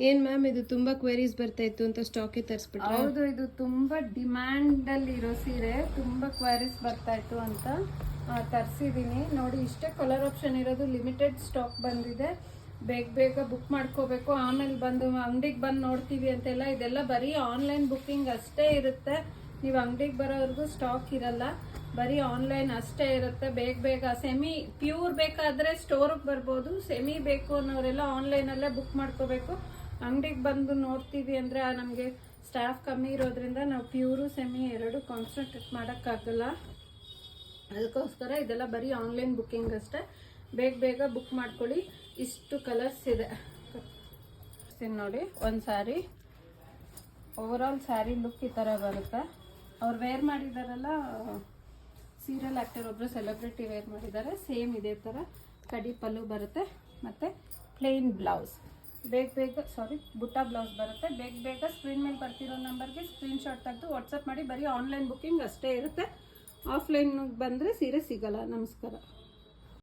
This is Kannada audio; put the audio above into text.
ಏನ್ ಮ್ಯಾಮ್ ಇದು ತುಂಬಾ ಕ್ವೆರೀಸ್ ಬರ್ತಾ ಇತ್ತು ಅಂತ ಸ್ಟಾಕ್ ತರಿಸ್ಬಿಟ್ರೆ? ಹೌದು, ಇದು ತುಂಬಾ ಡಿಮ್ಯಾಂಡ್ ಅಲ್ಲಿ ಇರೋ ಸೀರೆ, ತುಂಬಾ ಕ್ವೆರೀಸ್ ಬರ್ತಾ ಇತ್ತು ಅಂತ ತರಿಸಿದೀನಿ. ನೋಡಿ, ಇಷ್ಟೇ ಕಲರ್ ಆಪ್ಷನ್ ಇರೋದು, ಲಿಮಿಟೆಡ್ ಸ್ಟಾಕ್ ಬಂದಿದೆ. ಬೇಗ ಬುಕ್ ಮಾಡ್ಕೋಬೇಕು. ಆಮೇಲೆ ಬಂದು ಅಂಗಡಿಗೆ ಬಂದು ನೋಡ್ತೀವಿ ಅಂತೆಲ್ಲ, ಇದೆಲ್ಲ ಬರೀ ಆನ್ಲೈನ್ ಬುಕ್ಕಿಂಗ್ ಅಷ್ಟೇ ಇರುತ್ತೆ. ನೀವು ಅಂಗಡಿಗೆ ಬರೋವರೆಗೂ ಸ್ಟಾಕ್ ಇರಲ್ಲ, ಬರೀ ಆನ್ಲೈನ್ ಅಷ್ಟೇ ಇರುತ್ತೆ. ಬೇಗ ಸೆಮಿ ಪ್ಯೂರ್ ಬೇಕಾದ್ರೆ ಸ್ಟೋರಿಗೆ ಬರ್ಬೋದು. ಸೆಮಿ ಬೇಕು ಅನ್ನೋರೆಲ್ಲ ಆನ್ಲೈನಲ್ಲೇ ಬುಕ್ ಮಾಡ್ಕೋಬೇಕು. ಅಂಗಡಿಗೆ ಬಂದು ನೋಡ್ತೀವಿ ಅಂದರೆ ನಮಗೆ ಸ್ಟಾಫ್ ಕಮ್ಮಿ ಇರೋದ್ರಿಂದ ನಾವು ಪ್ಯೂರು ಸೆಮಿ ಎರಡು ಕಾನ್ಸಂಟ್ರೇಟ್ ಮಾಡೋಕ್ಕಾಗಲ್ಲ. ಅದಕ್ಕೋಸ್ಕರ ಇದೆಲ್ಲ ಬರೀ ಆನ್ಲೈನ್ ಬುಕ್ಕಿಂಗ್ ಅಷ್ಟೇ. ಬೇಗ ಬುಕ್ ಮಾಡ್ಕೊಳ್ಳಿ. ಇಷ್ಟು ಕಲರ್ಸ್ ಇದೆ ನೋಡಿ. ಒಂದು ಸ್ಯಾರಿ, ಓವರಾಲ್ ಸ್ಯಾರಿ ಲುಕ್ ಈ ಥರ ಬರುತ್ತೆ. ಅವ್ರು ವೇರ್ ಮಾಡಿದಾರಲ್ಲ, ಸೀರಿಯಲ್ ಆ್ಯಕ್ಟರ್ ಒಬ್ಬರು ಸೆಲೆಬ್ರಿಟಿ ವೇರ್ ಮಾಡಿದ್ದಾರೆ. ಸೇಮ್ ಇದೇ ಥರ ಕಡಿ ಪಲ್ಲು ಬರುತ್ತೆ ಮತ್ತು ಪ್ಲೇನ್ ಬ್ಲೌಸ್. ಬುಟ್ಟ ಬ್ಲೌಸ್ ಬರುತ್ತೆ. ಬೇಗ ಸ್ಕ್ರೀನ್ ಮೇಲೆ ಬರ್ತಿರೋ ನಂಬರ್ಗೆ ಸ್ಕ್ರೀನ್ಶಾಟ್ ತೆಗೆದು ವಾಟ್ಸಪ್ ಮಾಡಿ. ಬರೀ ಆನ್ಲೈನ್ ಬುಕ್ಕಿಂಗ್ ಅಷ್ಟೇ ಇರುತ್ತೆ. ಆಫ್ಲೈನ್ ಬಂದರೆ ಸೀರೆ ಸಿಗಲ್ಲ. ನಮಸ್ಕಾರ.